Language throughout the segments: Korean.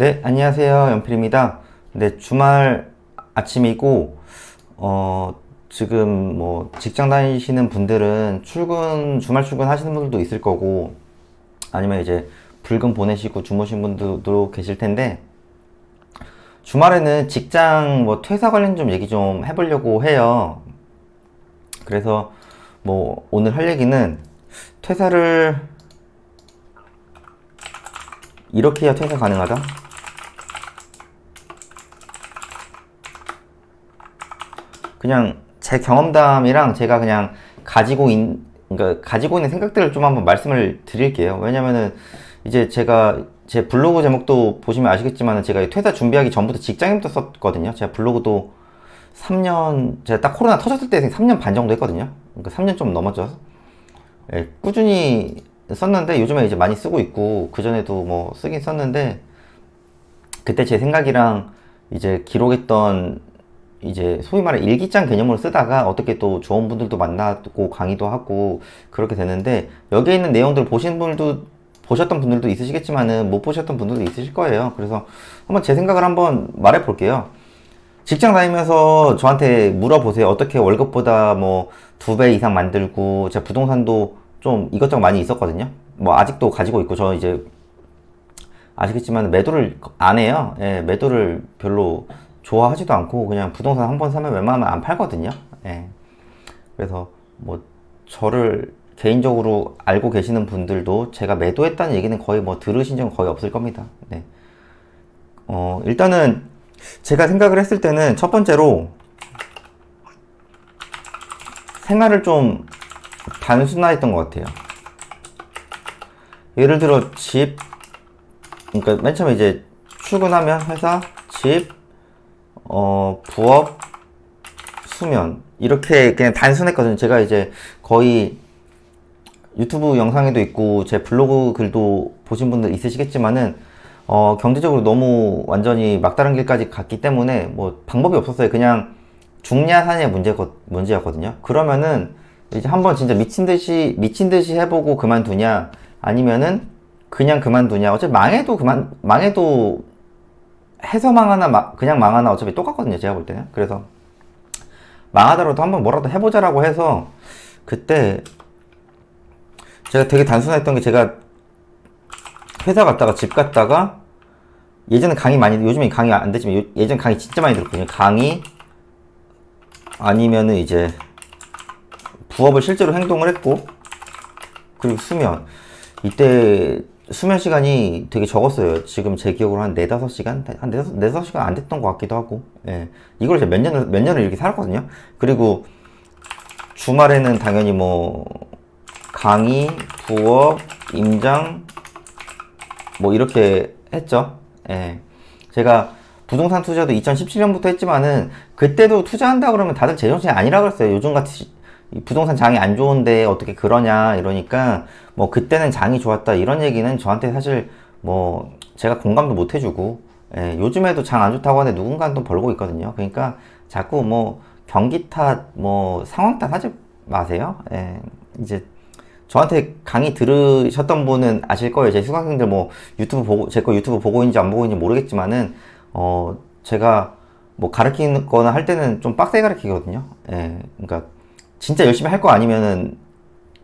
네, 안녕하세요. 연필입니다. 네, 주말 아침이고, 지금 뭐 직장 다니시는 분들은 주말 출근 하시는 분들도 있을 거고, 아니면 이제 불금 보내시고 주무신 분들도 계실 텐데, 주말에는 직장 뭐 퇴사 관련 좀 얘기 좀 해보려고 해요. 그래서 뭐 오늘 할 얘기는 퇴사를 이렇게 해야 퇴사 가능하다? 그냥 제 경험담이랑 제가 그냥 그러니까 가지고 있는 생각들을 좀 한번 말씀을 드릴게요. 왜냐면은 이제 제가 제 블로그 제목도 보시면 아시겠지만 제가 퇴사 준비하기 전부터 직장인부터 썼거든요. 제가 블로그도 3년, 제가 딱 코로나 터졌을 때 3년 반 정도 했거든요. 그러니까 3년 좀 넘었죠. 예, 꾸준히 썼는데 요즘에 이제 많이 쓰고 있고, 그전에도 뭐 쓰긴 썼는데, 그때 제 생각이랑 이제 기록했던 이제 소위 말해 일기장 개념으로 쓰다가 어떻게 또 좋은 분들도 만나고 강의도 하고 그렇게 되는데, 여기에 있는 내용들 보셨던 분들도 있으시겠지만은 못 보셨던 분들도 있으실 거예요. 그래서 한번 제 생각을 한번 말해 볼게요. 직장 다니면서 저한테 물어보세요. 어떻게 월급보다 뭐 2배 이상 만들고, 제가 부동산도 좀 이것저것 많이 있었거든요. 뭐 아직도 가지고 있고, 저 이제 아시겠지만 매도를 안 해요. 예, 매도를 별로 좋아하지도 않고 그냥 부동산 한 번 사면 웬만하면 안 팔거든요. 예, 그래서 뭐 저를 개인적으로 알고 계시는 분들도 제가 매도했다는 얘기는 거의 뭐 들으신 적은 거의 없을 겁니다. 네. 일단은 제가 생각을 했을 때는 첫 번째로 생활을 좀 단순화했던 것 같아요. 예를 들어 그러니까 맨 처음에 이제 출근하면 회사, 집, 부업, 수면 이렇게 그냥 단순했거든요. 제가 이제 거의 유튜브 영상에도 있고 제 블로그 글도 보신 분들 있으시겠지만은 경제적으로 너무 완전히 막다른 길까지 갔기 때문에 뭐 방법이 없었어요. 그냥 죽냐 사냐의 문제였거든요. 그러면은 이제 한번 진짜 미친 듯이 해보고 그만두냐, 아니면은 그냥 그만두냐. 어차피 망해도 해서 망하나 그냥 망하나 어차피 똑같거든요. 제가 볼 때는. 그래서 망하더라도 한번 뭐라도 해보자라고 해서, 그때 제가 되게 단순했던 게, 제가 회사 갔다가 집 갔다가, 예전에 강의 많이, 요즘에 강의 안 되지만 예전 강의 진짜 많이 들었거든요. 강의 아니면은 이제 부업을 실제로 행동을 했고, 그리고 수면. 이때 수면 시간이 되게 적었어요. 지금 제 기억으로 한 4, 5시간? 한 4, 5시간 안 됐던 것 같기도 하고. 예. 이걸 제가 몇 년을 이렇게 살았거든요. 그리고 주말에는 당연히 뭐 강의, 부업, 임장 뭐 이렇게 했죠. 예. 제가 부동산 투자도 2017년부터 했지만은, 그때도 투자한다 그러면 다들 제정신이 아니라 그랬어요. 요즘같이 부동산 장이 안 좋은데 어떻게 그러냐 이러니까, 뭐 그때는 장이 좋았다 이런 얘기는 저한테 사실 뭐 제가 공감도 못 해주고, 예, 요즘에도 장 안 좋다고 하는데 누군가는 또 벌고 있거든요. 그러니까 자꾸 뭐 경기 탓, 뭐 상황 탓 하지 마세요. 예, 이제 저한테 강의 들으셨던 분은 아실 거예요. 제 수강생들 뭐 제 거 유튜브 보고 있는지 안 보고 있는지 모르겠지만은, 제가 뭐 가르치는 거나 할 때는 좀 빡세게 가르치거든요. 예, 그러니까 진짜 열심히 할 거 아니면은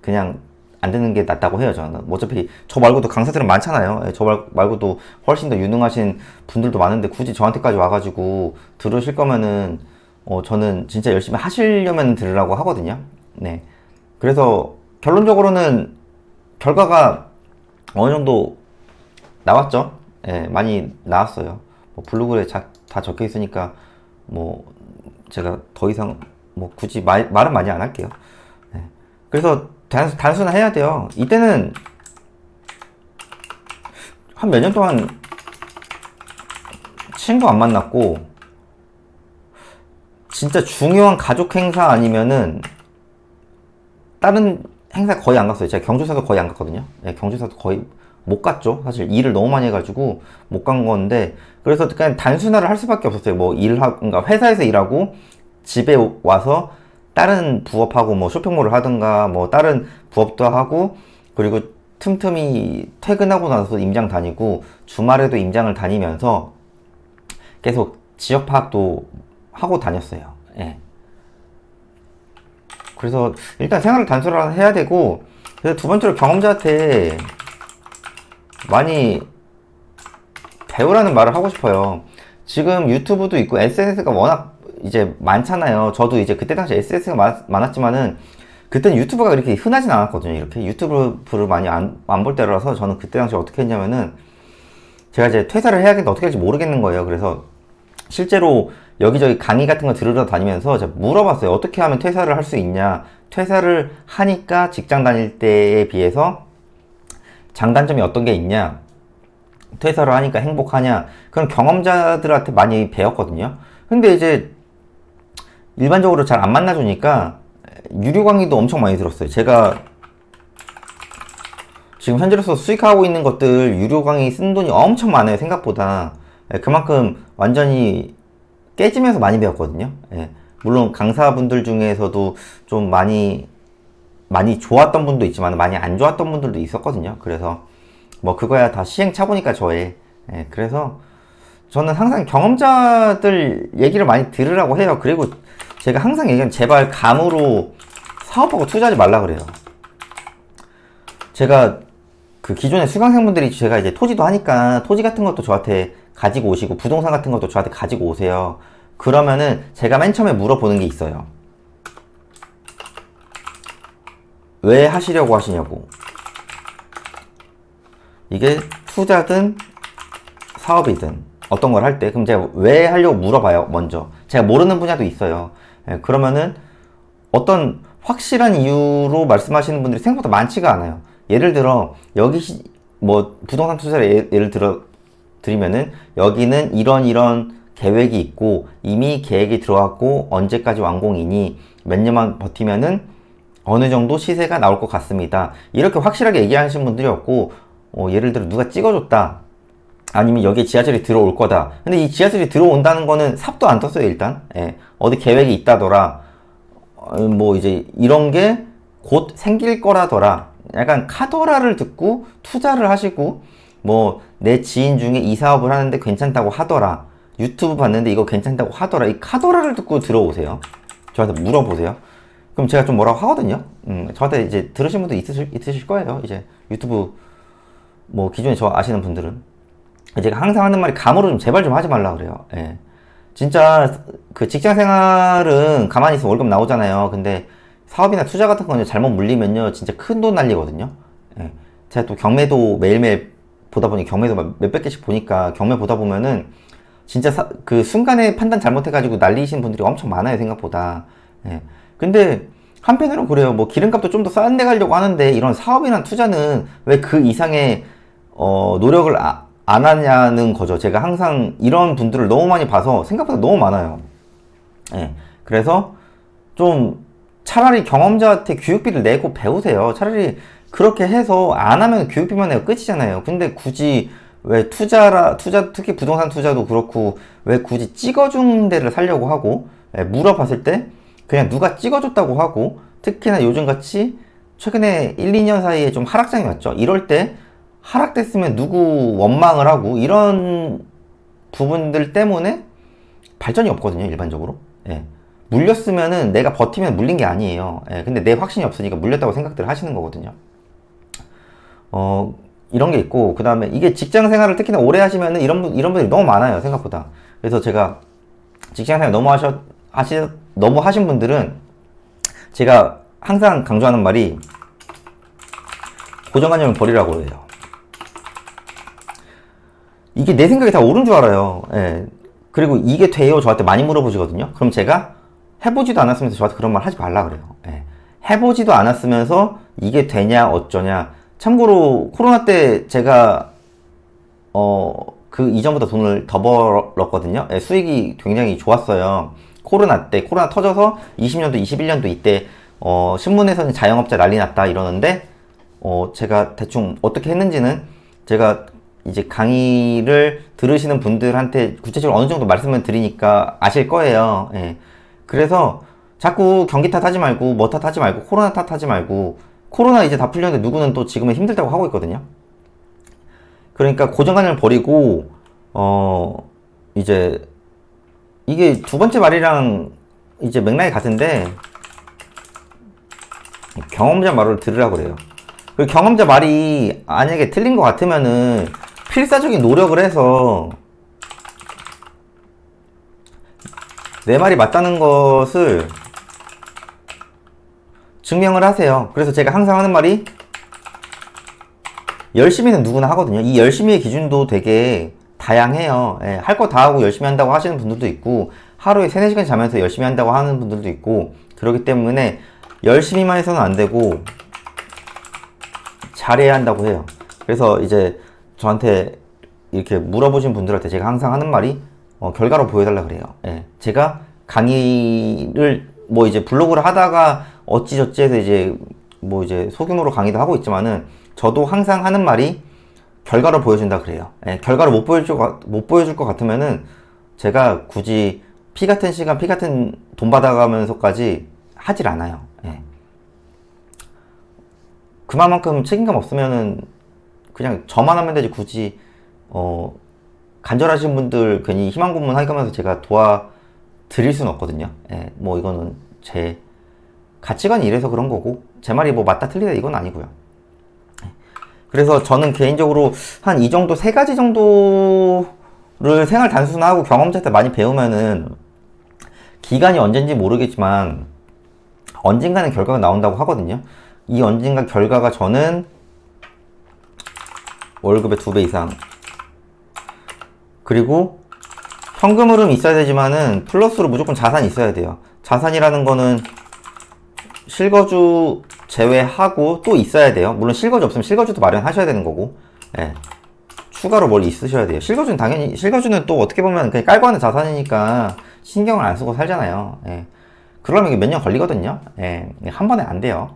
그냥 안 듣는 게 낫다고 해요, 저는. 뭐 어차피 저 말고도 강사들은 많잖아요. 예, 말고도 훨씬 더 유능하신 분들도 많은데 굳이 저한테까지 와가지고 들으실 거면은, 저는 진짜 열심히 하시려면 들으라고 하거든요. 네. 그래서 결론적으로는 결과가 어느 정도 나왔죠. 예, 많이 나왔어요. 뭐 블로그에 다 적혀 있으니까 뭐 제가 더 이상 뭐 굳이 말은 많이 안 할게요. 예. 그래서 단순화해야 돼요. 이때는 한 몇 년 동안 친구 안 만났고, 진짜 중요한 가족 행사 아니면은 다른 행사 거의 안 갔어요. 제가 경조사도 거의 안 갔거든요. 네, 경조사도 거의 못 갔죠. 사실 일을 너무 많이 해가지고 못 간 건데, 그래서 그냥 단순화를 할 수밖에 없었어요. 뭐 그러니까 회사에서 일하고 집에 와서 다른 부업하고 뭐 쇼핑몰을 하든가 뭐 다른 부업도 하고, 그리고 틈틈이 퇴근하고 나서 임장 다니고 주말에도 임장을 다니면서 계속 지역 파악도 하고 다녔어요. 예. 그래서 일단 생활을 단순화해야 되고, 그래서 두 번째로 경험자한테 많이 배우라는 말을 하고 싶어요. 지금 유튜브도 있고 SNS가 워낙 이제 많잖아요. 저도 이제 그때 당시 SNS가 많았지만은 그때는 유튜브가 이렇게 흔하진 않았거든요. 이렇게 유튜브를 많이 안 볼 때라서 저는 그때 당시 어떻게 했냐면은 제가 이제 퇴사를 해야겠는데 어떻게 할지 모르겠는 거예요. 그래서 실제로 여기저기 강의 같은 거 들으러 다니면서 제가 물어봤어요. 어떻게 하면 퇴사를 할 수 있냐? 퇴사를 하니까 직장 다닐 때에 비해서 장단점이 어떤 게 있냐? 퇴사를 하니까 행복하냐? 그런 경험자들한테 많이 배웠거든요. 근데 이제 일반적으로 잘 안 만나주니까 유료 강의도 엄청 많이 들었어요. 제가 지금 현재로서 수익하고 있는 것들 유료 강의 쓴 돈이 엄청 많아요. 생각보다. 그만큼 완전히 깨지면서 많이 배웠거든요. 예. 물론 강사분들 중에서도 좀 많이 좋았던 분도 있지만 많이 안 좋았던 분들도 있었거든요. 그래서 뭐 그거야 다 시행착오니까 저의. 예. 그래서 저는 항상 경험자들 얘기를 많이 들으라고 해요. 그리고 제가 항상 얘기하는, 제발 감으로 사업하고 투자하지 말라 그래요. 제가 그 기존의 수강생분들이 제가 이제 토지도 하니까 토지 같은 것도 저한테 가지고 오시고 부동산 같은 것도 저한테 가지고 오세요. 그러면은 제가 맨 처음에 물어보는 게 있어요. 왜 하시려고 하시냐고. 이게 투자든 사업이든 어떤 걸 할 때, 그럼 제가 왜 하려고 물어봐요. 먼저 제가 모르는 분야도 있어요. 예, 그러면은 어떤 확실한 이유로 말씀하시는 분들이 생각보다 많지가 않아요. 예를 들어 여기 뭐 부동산 투자를 예를 들어 드리면은 여기는 이런 계획이 있고 이미 계획이 들어왔고 언제까지 완공이니 몇 년만 버티면은 어느 정도 시세가 나올 것 같습니다. 이렇게 확실하게 얘기하시는 분들이 없고, 예를 들어 누가 찍어줬다, 아니면 여기에 지하철이 들어올 거다. 근데 이 지하철이 들어온다는 거는 삽도 안 떴어요. 일단 어디 계획이 있다더라, 뭐 이제 이런 게 곧 생길 거라더라, 약간 카더라를 듣고 투자를 하시고, 뭐 내 지인 중에 이 사업을 하는데 괜찮다고 하더라, 유튜브 봤는데 이거 괜찮다고 하더라, 이 카더라를 듣고 들어오세요. 저한테 물어보세요. 그럼 제가 좀 뭐라고 하거든요. 저한테 이제 들으신 분도 있으실 거예요. 이제 유튜브 뭐 기존에 저 아시는 분들은. 제가 항상 하는 말이 감으로 좀 제발 좀 하지 말라 그래요. 예. 진짜 그 직장 생활은 가만히 있으면 월급 나오잖아요. 근데 사업이나 투자 같은 거는 잘못 물리면요 진짜 큰 돈 날리거든요. 예. 제가 또 경매도 매일매일 보다 보니, 경매도 몇백 개씩 보니까, 경매 보다 보면은 진짜 그 순간에 판단 잘못해가지고 날리신 분들이 엄청 많아요. 생각보다. 예. 근데 한편으로는 그래요. 뭐 기름값도 좀 더 싼 데 가려고 하는데 이런 사업이나 투자는 왜 그 이상의 노력을 안 하냐는 거죠. 제가 항상 이런 분들을 너무 많이 봐서 생각보다 너무 많아요. 예. 그래서 좀 차라리 경험자한테 교육비를 내고 배우세요. 차라리 그렇게 해서 안 하면 교육비만 내고 끝이잖아요. 근데 굳이 왜 투자, 특히 부동산 투자도 그렇고 왜 굳이 찍어준 데를 살려고 하고, 물어봤을 때 그냥 누가 찍어줬다고 하고, 특히나 요즘같이 최근에 1, 2년 사이에 좀 하락장이 왔죠. 이럴 때 하락됐으면 누구 원망을 하고, 이런 부분들 때문에 발전이 없거든요. 일반적으로. 예. 물렸으면은 내가 버티면 물린 게 아니에요. 예. 근데 내 확신이 없으니까 물렸다고 생각들 하시는 거거든요. 이런 게 있고, 그 다음에 이게 직장 생활을 특히나 오래 하시면은 이런 분들이 너무 많아요. 생각보다. 그래서 제가 직장 생활 너무 하신 분들은 제가 항상 강조하는 말이 고정관념을 버리라고 해요. 이게 내 생각이 다 옳은 줄 알아요. 예. 그리고 이게 돼요? 저한테 많이 물어보시거든요. 그럼 제가 해보지도 않았으면서 저한테 그런 말 하지 말라 그래요. 예. 해보지도 않았으면서 이게 되냐 어쩌냐. 참고로 코로나 때 제가 그 이전보다 돈을 더 벌었거든요. 예, 수익이 굉장히 좋았어요. 코로나 터져서 20년도 21년도 이때 신문에서는 자영업자 난리 났다 이러는데, 제가 대충 어떻게 했는지는 제가 이제 강의를 들으시는 분들한테 구체적으로 어느 정도 말씀을 드리니까 아실 거예요. 예. 그래서 자꾸 경기 탓하지 말고 뭐 탓하지 말고 코로나 탓하지 말고, 코로나 이제 다 풀렸는데 누구는 또 지금은 힘들다고 하고 있거든요. 그러니까 고정관념을 버리고 이제 이게 두 번째 말이랑 이제 맥락이 같은데 경험자 말을 들으라고 그래요. 그 경험자 말이 만약에 틀린 것 같으면은 필사적인 노력을 해서 내 말이 맞다는 것을 증명을 하세요. 그래서 제가 항상 하는 말이 열심히는 누구나 하거든요. 이 열심히의 기준도 되게 다양해요. 예, 할 거 다 하고 열심히 한다고 하시는 분들도 있고 하루에 3, 4시간 자면서 열심히 한다고 하는 분들도 있고 그렇기 때문에 열심히만 해서는 안 되고 잘해야 한다고 해요. 그래서 이제 저한테 이렇게 물어보신 분들한테 제가 항상 하는 말이 결과로 보여달라 그래요. 예, 제가 강의를 뭐 이제 블로그를 하다가 어찌저찌 해서 이제 뭐 이제 소규모로 강의도 하고 있지만은 저도 항상 하는 말이 결과로 보여준다 그래요. 예, 결과를 못 보여줄 것 같으면은 제가 굳이 피 같은 시간, 피 같은 돈 받아가면서까지 하질 않아요. 예. 그만큼 책임감 없으면은 그냥 저만 하면 되지 굳이 간절하신 분들 괜히 희망 고문 하면서 제가 도와드릴 수는 없거든요. 예, 뭐 이거는 제 가치관이 이래서 그런 거고 제 말이 뭐 맞다 틀리다 이건 아니고요. 그래서 저는 개인적으로 한 이 정도 세 가지 정도를 생활 단순화하고 경험자 때 많이 배우면은 기간이 언젠지 모르겠지만 언젠가는 결과가 나온다고 하거든요. 이 언젠가 결과가 저는 월급의 2배 이상 그리고 현금 흐름 있어야 되지만은 플러스로 무조건 자산이 있어야 돼요. 자산이라는 거는 실거주 제외하고 또 있어야 돼요. 물론 실거주 없으면 실거주도 마련하셔야 되는 거고, 예. 추가로 뭘 있으셔야 돼요. 실거주는 당연히, 실거주는 또 어떻게 보면 그냥 깔고 하는 자산이니까 신경을 안 쓰고 살잖아요. 예. 그러면 이게 몇 년 걸리거든요. 예. 한 번에 안 돼요.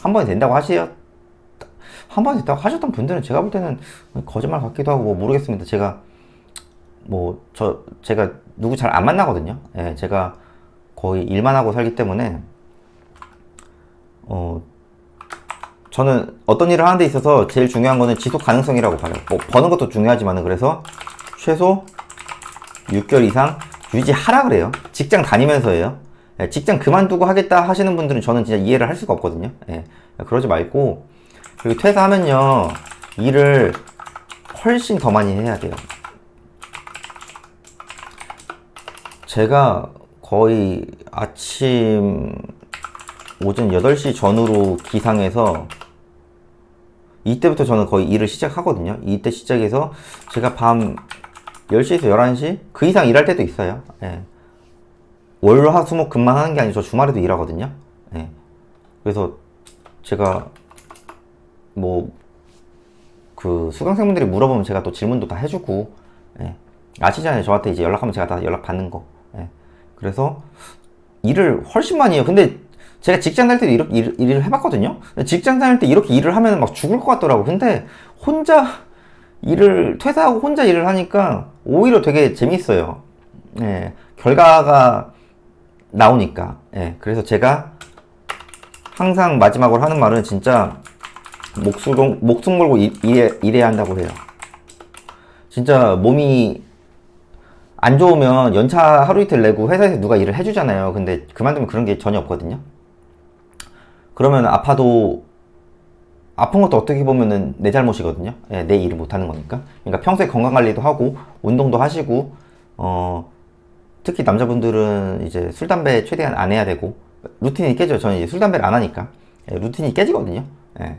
한 번에 된다고 한 번에 됐다고 하셨던 분들은 제가 볼 때는 거짓말 같기도 하고 뭐 모르겠습니다. 제가 제가 누구 잘 안 만나거든요. 예. 제가 거의 일만 하고 살기 때문에 저는 어떤 일을 하는 데 있어서 제일 중요한 거는 지속 가능성이라고 봐요. 뭐 버는 것도 중요하지만은 그래서 최소 6개월 이상 유지하라 그래요. 직장 다니면서예요. 예, 직장 그만두고 하겠다 하시는 분들은 저는 진짜 이해를 할 수가 없거든요. 예, 그러지 말고 그리고 퇴사하면요 일을 훨씬 더 많이 해야 돼요. 제가 거의 아침 오전 8시 전후로 기상해서 이때부터 저는 거의 일을 시작하거든요. 이때 시작해서 제가 밤 10시에서 11시 그 이상 일할 때도 있어요. 예. 월, 화, 수, 목 금만 하는 게 아니고 저 주말에도 일하거든요. 예. 그래서 제가 뭐 그 수강생분들이 물어보면 제가 또 질문도 다 해주고 예. 아시잖아요. 저한테 이제 연락하면 제가 다 연락 받는 거. 예. 그래서 일을 훨씬 많이 해요. 근데 제가 직장 다닐 때도 이렇게 일을 해봤거든요. 직장 다닐 때 이렇게 일을 하면 막 죽을 것 같더라고. 근데 퇴사하고 혼자 일을 하니까 오히려 되게 재밌어요. 예, 결과가 나오니까. 예, 그래서 제가 항상 마지막으로 하는 말은 진짜 목숨 걸고 일해야 한다고 해요. 진짜 몸이 안 좋으면 연차 하루 이틀 내고 회사에서 누가 일을 해주잖아요. 근데 그만두면 그런 게 전혀 없거든요. 그러면 아파도 아픈 것도 어떻게 보면은 내 잘못이거든요. 예, 내 일을 못하는 거니까. 그러니까 평소에 건강 관리도 하고 운동도 하시고 특히 남자분들은 이제 술 담배 최대한 안 해야 되고 루틴이 깨져요. 저는 이제 술 담배를 안 하니까 루틴이 깨지거든요. 예.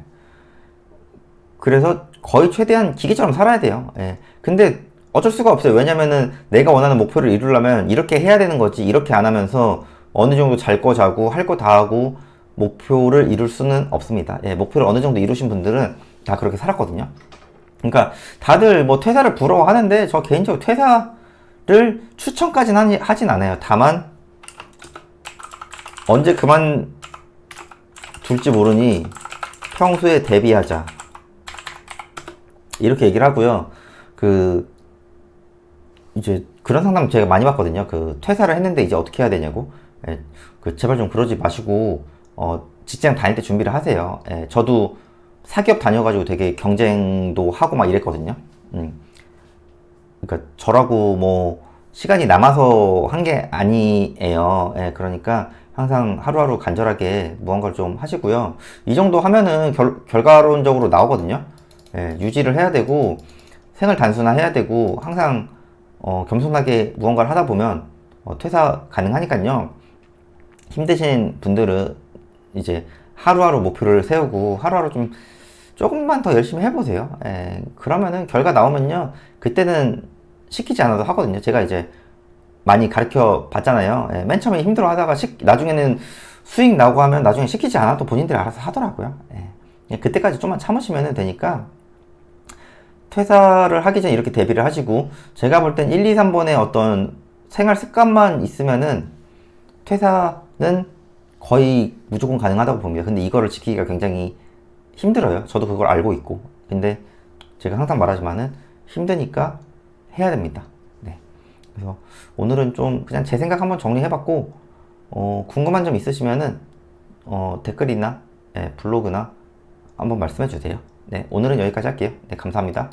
그래서 거의 최대한 기계처럼 살아야 돼요. 예. 근데 어쩔 수가 없어요. 왜냐면은 내가 원하는 목표를 이루려면 이렇게 해야 되는 거지. 이렇게 안 하면서 어느 정도 잘 거 자고 할 거 다 하고 목표를 이룰 수는 없습니다. 예, 목표를 어느 정도 이루신 분들은 다 그렇게 살았거든요. 그러니까 다들 뭐 퇴사를 부러워하는데 저 개인적으로 퇴사를 추천까지는 하진 않아요. 다만 언제 그만둘지 모르니 평소에 대비하자 이렇게 얘기를 하고요. 이제 그런 상담 제가 많이 받거든요. 퇴사를 했는데 이제 어떻게 해야 되냐고. 예, 제발 좀 그러지 마시고 직장 다닐 때 준비를 하세요. 예, 저도 사기업 다녀가지고 되게 경쟁도 하고 막 이랬거든요. 그러니까 저라고 뭐 시간이 남아서 한 게 아니에요. 예, 그러니까 항상 하루하루 간절하게 무언가를 좀 하시고요. 이 정도 하면은 결과론적으로 나오거든요. 예, 유지를 해야 되고 생을 단순화해야 되고 항상 겸손하게 무언가를 하다 보면 퇴사 가능하니까요. 힘드신 분들은 이제 하루하루 목표를 세우고 하루하루 좀 조금만 더 열심히 해보세요. 예, 그러면은 결과 나오면요. 그때는 시키지 않아도 하거든요. 제가 이제 많이 가르쳐 봤잖아요. 예, 맨 처음에 힘들어 하다가 나중에는 수익 나오고 하면 나중에 시키지 않아도 본인들이 알아서 하더라고요. 예, 그때까지 좀만 참으시면 되니까 퇴사를 하기 전에 이렇게 대비를 하시고 제가 볼 땐 1, 2, 3번의 어떤 생활 습관만 있으면은 퇴사는 거의 무조건 가능하다고 봅니다. 근데 이거를 지키기가 굉장히 힘들어요. 저도 그걸 알고 있고. 근데 제가 항상 말하지만은 힘드니까 해야 됩니다. 네. 그래서 오늘은 좀 그냥 제 생각 한번 정리해봤고, 궁금한 점 있으시면은, 댓글이나, 블로그나 한번 말씀해 주세요. 네. 오늘은 여기까지 할게요. 네. 감사합니다.